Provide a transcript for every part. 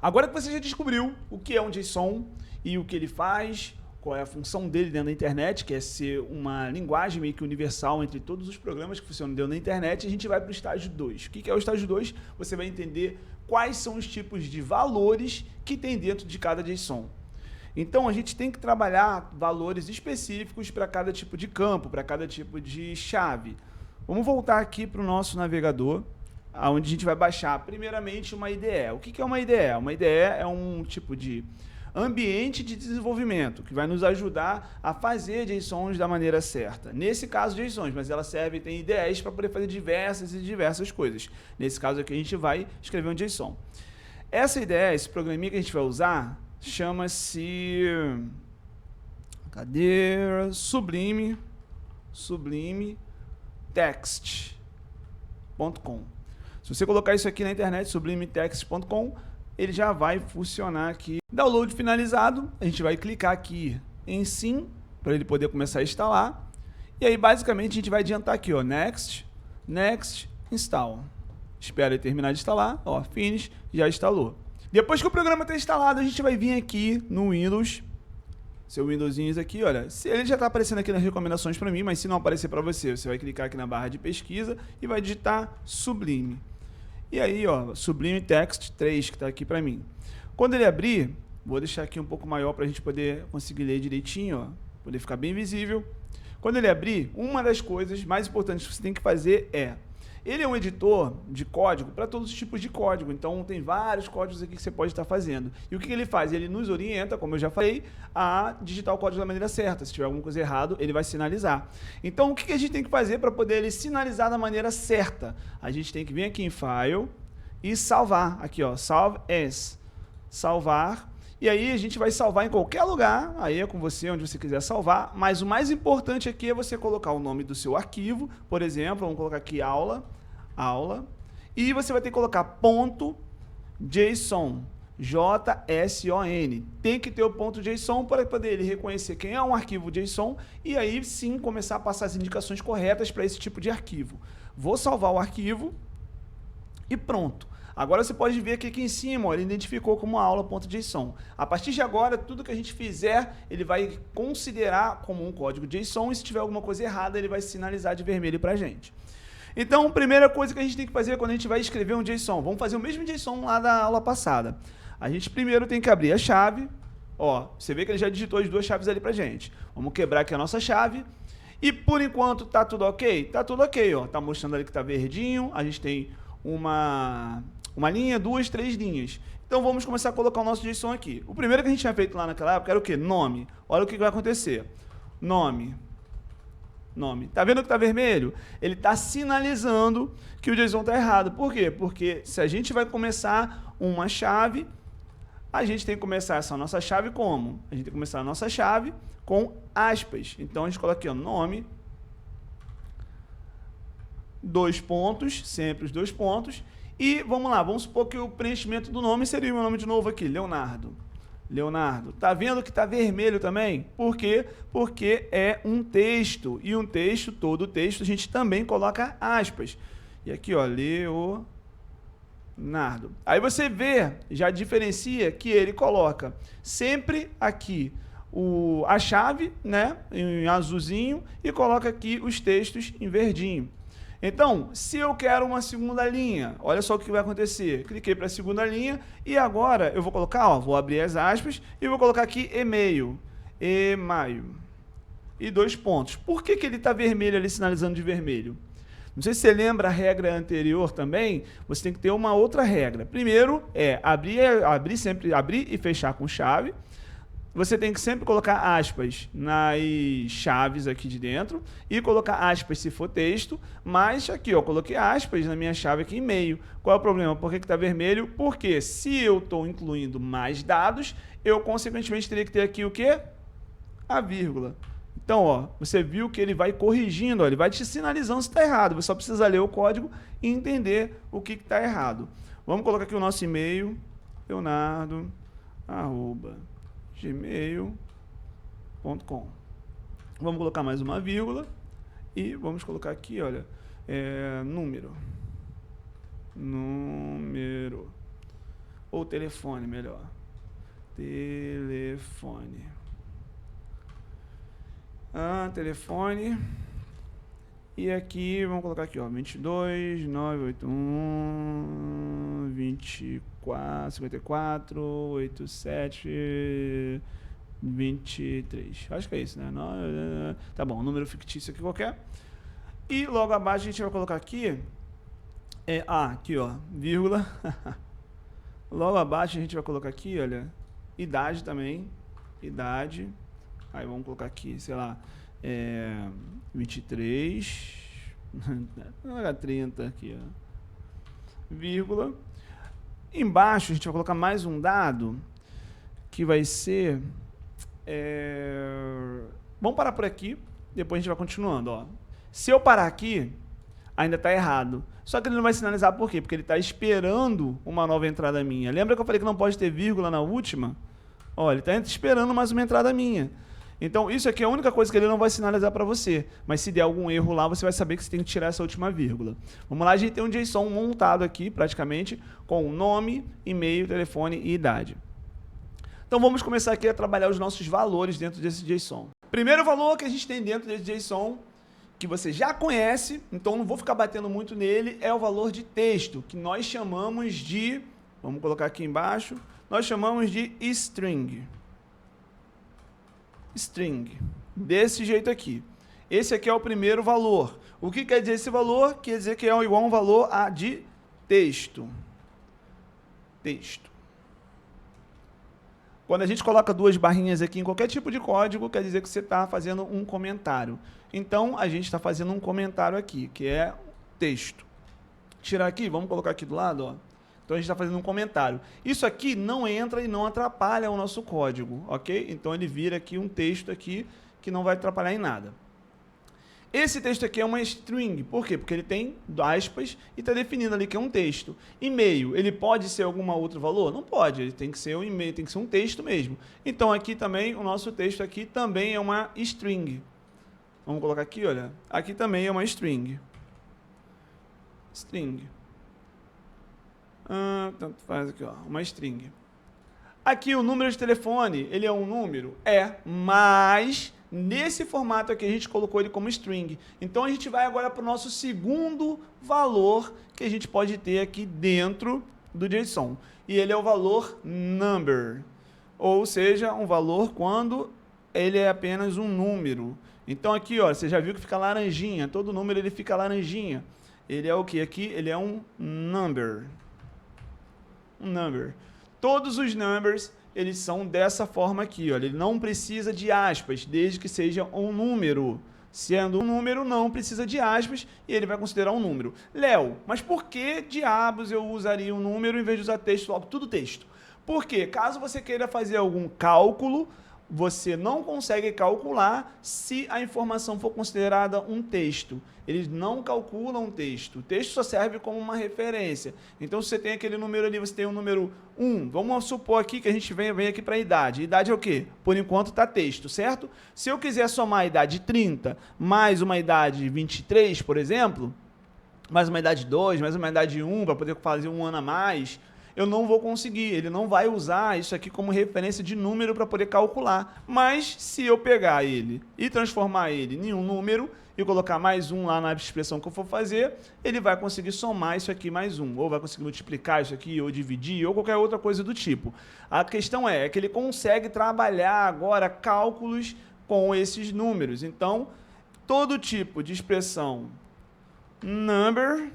Agora que você já descobriu o que é um JSON e o que ele faz, qual é a função dele dentro da internet, que é ser uma linguagem meio que universal entre todos os programas que funcionam dentro da internet, a gente vai para o estágio 2. O que é o estágio 2? Você vai entender quais são os tipos de valores que tem dentro de cada JSON. Então, a gente tem que trabalhar valores específicos para cada tipo de campo, para cada tipo de chave. Vamos voltar aqui para o nosso navegador, onde a gente vai baixar, primeiramente, uma IDE. O que é uma IDE? Uma IDE é um tipo de ambiente de desenvolvimento, que vai nos ajudar a fazer JSONs da maneira certa. Nesse caso, JSONs, mas ela serve, tem IDEs para poder fazer diversas coisas. Nesse caso aqui, a gente vai escrever um JSON. Essa IDE, esse programinha que a gente vai usar, chama-se... Cadê? Sublime Text.com. Se você colocar isso aqui na internet, sublimetext.com, ele já vai funcionar aqui. Download finalizado, a gente vai clicar aqui em sim, para ele poder começar a instalar. E aí, basicamente, a gente vai adiantar aqui, ó, Next, Install. Espera ele terminar de instalar, ó, Finish, já instalou. Depois que o programa está instalado, a gente vai vir aqui no Windows, seu Windowsinhos aqui, olha, ele já está aparecendo aqui nas recomendações para mim, mas se não aparecer para você, você vai clicar aqui na barra de pesquisa e vai digitar Sublime. E aí, ó, Sublime Text 3, que está aqui para mim. Quando ele abrir, vou deixar aqui um pouco maior para a gente poder conseguir ler direitinho, ó, poder ficar bem visível. Quando ele abrir, uma das coisas mais importantes que você tem que fazer é... Ele é um editor de código para todos os tipos de código, então tem vários códigos aqui que você pode estar fazendo. E o que ele faz? Ele nos orienta, como eu já falei, a digitar o código da maneira certa. Se tiver alguma coisa errada, ele vai sinalizar. Então, o que a gente tem que fazer para poder ele sinalizar da maneira certa? A gente tem que vir aqui em File e salvar. Aqui, ó, Save As. Salvar. E aí a gente vai salvar em qualquer lugar, aí é com você, onde você quiser salvar, mas o mais importante aqui é você colocar o nome do seu arquivo, por exemplo, vamos colocar aqui aula, e você vai ter que colocar ponto .json, JSON. Tem que ter o ponto .json para poder ele reconhecer quem é um arquivo JSON e aí sim começar a passar as indicações corretas para esse tipo de arquivo. Vou salvar o arquivo e pronto. Agora você pode ver que aqui em cima, ó, ele identificou como aula.json. A partir de agora, tudo que a gente fizer, ele vai considerar como um código JSON e se tiver alguma coisa errada, ele vai sinalizar de vermelho para a gente. Então, a primeira coisa que a gente tem que fazer quando a gente vai escrever um JSON, vamos fazer o mesmo JSON lá da aula passada. A gente primeiro tem que abrir a chave, ó, você vê que ele já digitou as duas chaves ali para a gente. Vamos quebrar aqui a nossa chave. E por enquanto tá tudo ok? Tá tudo ok, ó. Tá mostrando ali que tá verdinho, a gente tem uma linha, duas, três linhas. Então vamos começar a colocar o nosso JSON aqui. O primeiro que a gente tinha feito lá naquela época era o quê? Nome. Olha o que vai acontecer. Nome. Tá vendo que tá vermelho? Ele está sinalizando que o JSON está errado. Por quê? Porque se a gente vai começar uma chave, a gente tem que começar essa nossa chave como? A gente tem que começar a nossa chave com aspas. Então a gente coloca aqui, ó, nome, dois pontos, sempre os dois pontos. E vamos lá, vamos supor que o preenchimento do nome seria o meu nome de novo aqui, Leonardo. Tá vendo que tá vermelho também? Por quê? Porque é um texto. E um texto, todo texto, a gente também coloca aspas. E aqui, ó, Leonardo. Aí você vê, já diferencia que ele coloca sempre aqui a chave, né, em azulzinho, e coloca aqui os textos em verdinho. Então, se eu quero uma segunda linha, olha só o que vai acontecer. Cliquei para a segunda linha e agora eu vou colocar, ó, vou abrir as aspas e vou colocar aqui e-mail. E dois pontos. Por que ele está vermelho ali, sinalizando de vermelho? Não sei se você lembra a regra anterior também, você tem que ter uma outra regra. Primeiro é sempre abrir e fechar com chave. Você tem que sempre colocar aspas nas chaves aqui de dentro e colocar aspas se for texto, mas aqui, ó, coloquei aspas na minha chave aqui em meio. Qual é o problema? Por que está vermelho? Porque se eu estou incluindo mais dados, eu consequentemente teria que ter aqui o quê? A vírgula. Então, ó, você viu que ele vai corrigindo, ó, ele vai te sinalizando se está errado. Você só precisa ler o código e entender o que está errado. Vamos colocar aqui o nosso e-mail, leonardo@gmail.com. Vamos colocar mais uma vírgula e vamos colocar aqui, olha, número. Ou telefone, melhor. Telefone. Telefone. E aqui, vamos colocar aqui, ó, 22 981 24 54 87 23. Acho que é isso, né? Tá bom, número fictício aqui qualquer. E logo abaixo a gente vai colocar aqui, aqui ó, vírgula. Logo abaixo a gente vai colocar aqui, olha, idade também, idade. Aí vamos colocar aqui, sei lá, 23, 30 aqui, ó, vírgula. Embaixo a gente vai colocar mais um dado, que vai ser... Vamos parar por aqui, depois a gente vai continuando, ó. Se eu parar aqui, ainda está errado. Só que ele não vai sinalizar por quê? Porque ele está esperando uma nova entrada minha. Lembra que eu falei que não pode ter vírgula na última? Ó, ele está esperando mais uma entrada minha. Então, isso aqui é a única coisa que ele não vai sinalizar para você. Mas se der algum erro lá, você vai saber que você tem que tirar essa última vírgula. Vamos lá, a gente tem um JSON montado aqui, praticamente, com nome, e-mail, telefone e idade. Então, vamos começar aqui a trabalhar os nossos valores dentro desse JSON. Primeiro valor que a gente tem dentro desse JSON, que você já conhece, então não vou ficar batendo muito nele, é o valor de texto, que nós chamamos de, vamos colocar aqui embaixo, nós chamamos de string. String, desse jeito aqui. Esse aqui é o primeiro valor. O que quer dizer esse valor? Quer dizer que é igual a um valor de texto. Texto. Quando a gente coloca duas barrinhas aqui em qualquer tipo de código, quer dizer que você está fazendo um comentário. Então, a gente está fazendo um comentário aqui, que é texto. Tirar aqui, vamos colocar aqui do lado, ó. Então, a gente está fazendo um comentário. Isso aqui não entra e não atrapalha o nosso código, ok? Então, ele vira aqui um texto aqui que não vai atrapalhar em nada. Esse texto aqui é uma string. Por quê? Porque ele tem aspas e está definindo ali que é um texto. E-mail, ele pode ser algum outro valor? Não pode, ele tem que ser um e-mail, tem que ser um texto mesmo. Então, aqui também, o nosso texto aqui também é uma string. Vamos colocar aqui, olha. Aqui também é uma string. String. Tanto faz aqui, ó, uma string. Aqui o número de telefone, ele é um número? Mas nesse formato aqui a gente colocou ele como string. Então a gente vai agora para o nosso segundo valor que a gente pode ter aqui dentro do JSON. E ele é o valor number. Ou seja, um valor quando ele é apenas um número. Então aqui, ó, você já viu que fica laranjinha. Todo número ele fica laranjinha. Ele é o que aqui? Ele é um number. Um number. Todos os numbers, eles são dessa forma aqui, olha. Ele não precisa de aspas, desde que seja um número. Sendo um número, não precisa de aspas e ele vai considerar um número. Léo, mas por que diabos eu usaria um número em vez de usar texto logo? Tudo texto. Porque caso você queira fazer algum cálculo, você não consegue calcular se a informação for considerada um texto. Eles não calculam um texto. O texto só serve como uma referência. Então, se você tem aquele número ali, você tem um número 1. Vamos supor aqui que a gente vem aqui para a idade. Idade é o quê? Por enquanto está texto, certo? Se eu quiser somar a idade 30 mais uma idade 23, por exemplo, mais uma idade 2, mais uma idade 1, para poder fazer um ano a mais, eu não vou conseguir, ele não vai usar isso aqui como referência de número para poder calcular. Mas se eu pegar ele e transformar ele em um número e colocar mais um lá na expressão que eu for fazer, ele vai conseguir somar isso aqui mais um, ou vai conseguir multiplicar isso aqui, ou dividir, ou qualquer outra coisa do tipo. A questão é que ele consegue trabalhar agora cálculos com esses números. Então, todo tipo de expressão number,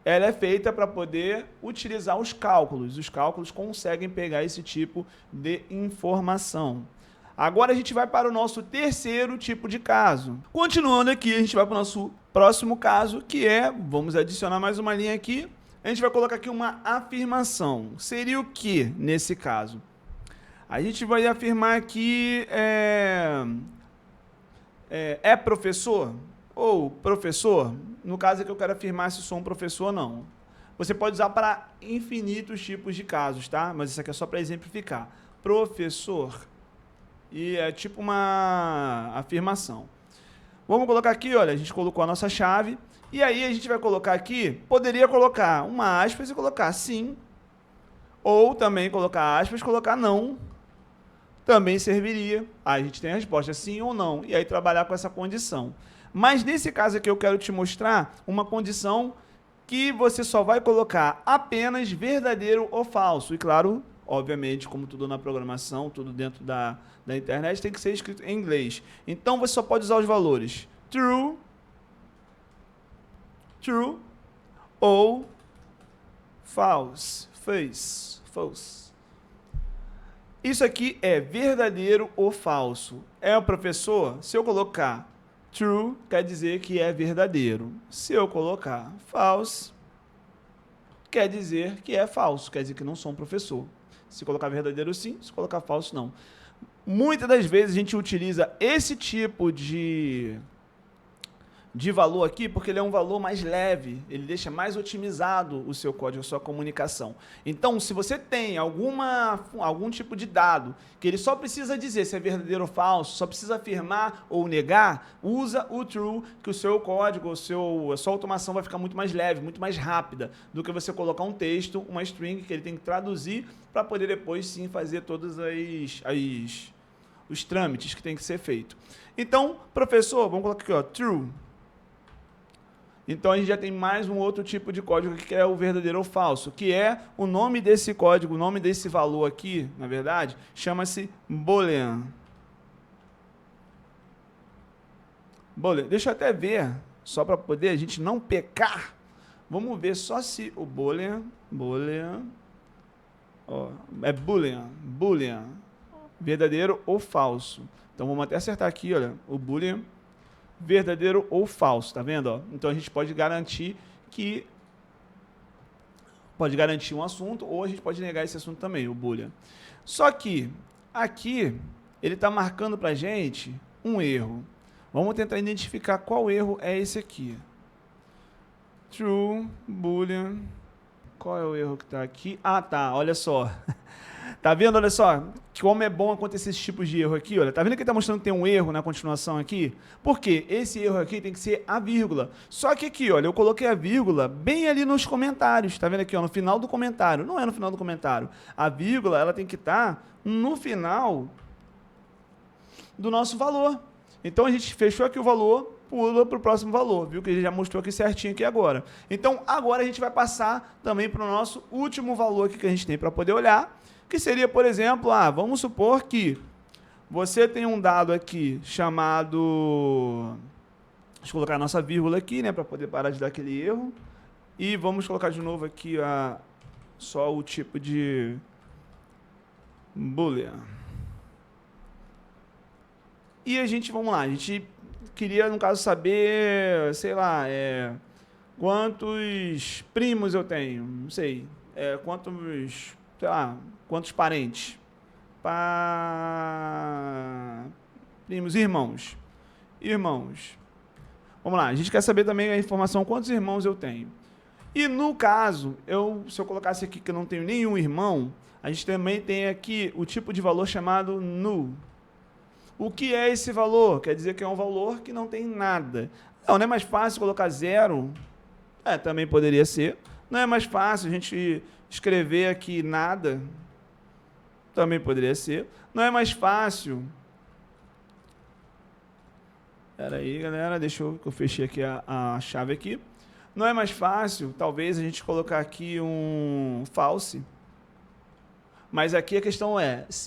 ela é feita para poder utilizar os cálculos. Os cálculos conseguem pegar esse tipo de informação. Agora a gente vai para o nosso terceiro tipo de caso. Continuando aqui, a gente vai para o nosso próximo caso, que é, vamos adicionar mais uma linha aqui, a gente vai colocar aqui uma afirmação. Seria o que nesse caso? A gente vai afirmar aqui, é professor? Ou professor? No caso é que eu quero afirmar se sou um professor ou não. Você pode usar para infinitos tipos de casos, tá? Mas isso aqui é só para exemplificar. Professor. E é tipo uma afirmação. Vamos colocar aqui, olha, a gente colocou a nossa chave. E aí a gente vai colocar aqui, poderia colocar uma aspas e colocar sim Ou também colocar aspas, colocar não, também serviria. Aí a gente tem a resposta sim ou não, e aí trabalhar com essa condição. Mas nesse caso aqui eu quero te mostrar uma condição que você só vai colocar apenas verdadeiro ou falso. E claro, obviamente, como tudo na programação, tudo dentro da internet, tem que ser escrito em inglês. Então você só pode usar os valores true, true ou false, false. Isso aqui é verdadeiro ou falso. É o professor? Se eu colocar true, quer dizer que é verdadeiro. Se eu colocar false, quer dizer que é falso. Quer dizer que não sou um professor. Se colocar verdadeiro, sim. Se colocar falso, não. Muitas das vezes a gente utiliza esse tipo de valor aqui, porque ele é um valor mais leve, ele deixa mais otimizado o seu código, a sua comunicação. Então, se você tem algum tipo de dado que ele só precisa dizer se é verdadeiro ou falso, só precisa afirmar ou negar, usa o true, que o seu código, a sua automação vai ficar muito mais leve, muito mais rápida, do que você colocar um texto, uma string, que ele tem que traduzir para poder depois sim fazer todos os trâmites que tem que ser feito. Então, professor, vamos colocar aqui, ó, true. Então, a gente já tem mais um outro tipo de código que é o verdadeiro ou falso, que é o nome desse código, o nome desse valor aqui, na verdade, chama-se boolean. Boolean. Deixa eu até ver, só para poder a gente não pecar. Vamos ver só se o boolean, ó, é boolean, verdadeiro ou falso. Então, vamos até acertar aqui, olha, o boolean, verdadeiro ou falso, tá vendo? Ó? Então a gente pode garantir um assunto, ou a gente pode negar esse assunto também, o boolean. Só que aqui ele está marcando para a gente um erro. Vamos tentar identificar qual erro é esse aqui. True, boolean. Qual é o erro que está aqui? Ah, tá, olha só. Tá vendo, olha só, como é bom acontecer esses tipos de erro aqui, olha, tá vendo que ele tá mostrando que tem um erro na continuação aqui? Por quê? Esse erro aqui tem que ser a vírgula. Só que aqui, olha, eu coloquei a vírgula bem ali nos comentários, tá vendo aqui, ó, no final do comentário. Não é no final do comentário. A vírgula, ela tem que estar no final do nosso valor. Então, a gente fechou aqui o valor, pula para o próximo valor, viu? Que ele já mostrou aqui certinho aqui agora. Então, agora a gente vai passar também para o nosso último valor aqui que a gente tem para poder olhar, que seria, por exemplo, vamos supor que você tem um dado aqui chamado... Deixa eu colocar a nossa vírgula aqui, né, para poder parar de dar aquele erro. E vamos colocar de novo aqui só o tipo de boolean. E a gente, vamos lá, a gente queria, no caso, saber, sei lá, quantos primos eu tenho, não sei, quantos parentes? Primos, irmãos. Vamos lá, a gente quer saber também a informação quantos irmãos eu tenho. E no caso, se eu colocasse aqui que eu não tenho nenhum irmão, a gente também tem aqui o tipo de valor chamado null. O que é esse valor? Quer dizer que é um valor que não tem nada. Não é mais fácil colocar zero? Também poderia ser. Não é mais fácil a gente escrever aqui nada? Também poderia ser. Não é mais fácil... Espera aí, galera, deixa eu fechei aqui a chave aqui. Não é mais fácil, talvez, a gente colocar aqui um false. Mas aqui a questão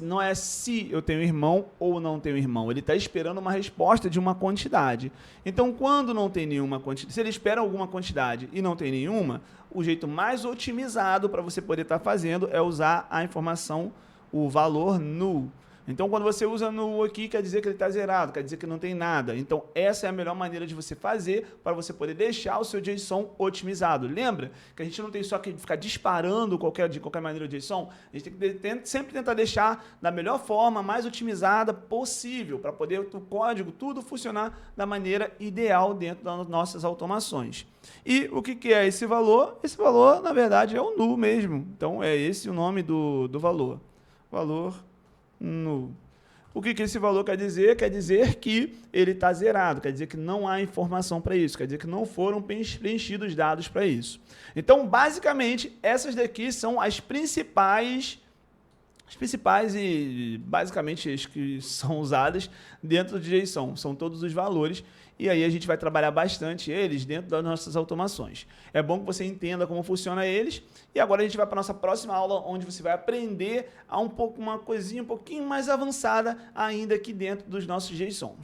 não é se eu tenho irmão ou não tenho irmão. Ele está esperando uma resposta de uma quantidade. Então, quando não tem nenhuma quantidade, se ele espera alguma quantidade e não tem nenhuma, o jeito mais otimizado para você poder estar fazendo é usar a informação, o valor null. Então, quando você usa null aqui, quer dizer que ele está zerado, quer dizer que não tem nada. Então, essa é a melhor maneira de você fazer para você poder deixar o seu JSON otimizado. Lembra que a gente não tem só que ficar disparando de qualquer maneira o JSON? A gente tem que sempre tentar deixar da melhor forma, mais otimizada possível, para poder o código, tudo funcionar da maneira ideal dentro das nossas automações. E o que é esse valor? Esse valor, na verdade, é o null mesmo. Então, é esse o nome do valor. Valor null. O que esse valor quer dizer? Quer dizer que ele está zerado, quer dizer que não há informação para isso, quer dizer que não foram preenchidos dados para isso. Então, basicamente, essas daqui são as principais e basicamente as que são usadas dentro de JSON, são todos os valores, e aí a gente vai trabalhar bastante eles dentro das nossas automações. É bom que você entenda como funciona eles, e agora a gente vai para a nossa próxima aula, onde você vai aprender a uma coisinha um pouquinho mais avançada ainda aqui dentro dos nossos JSON.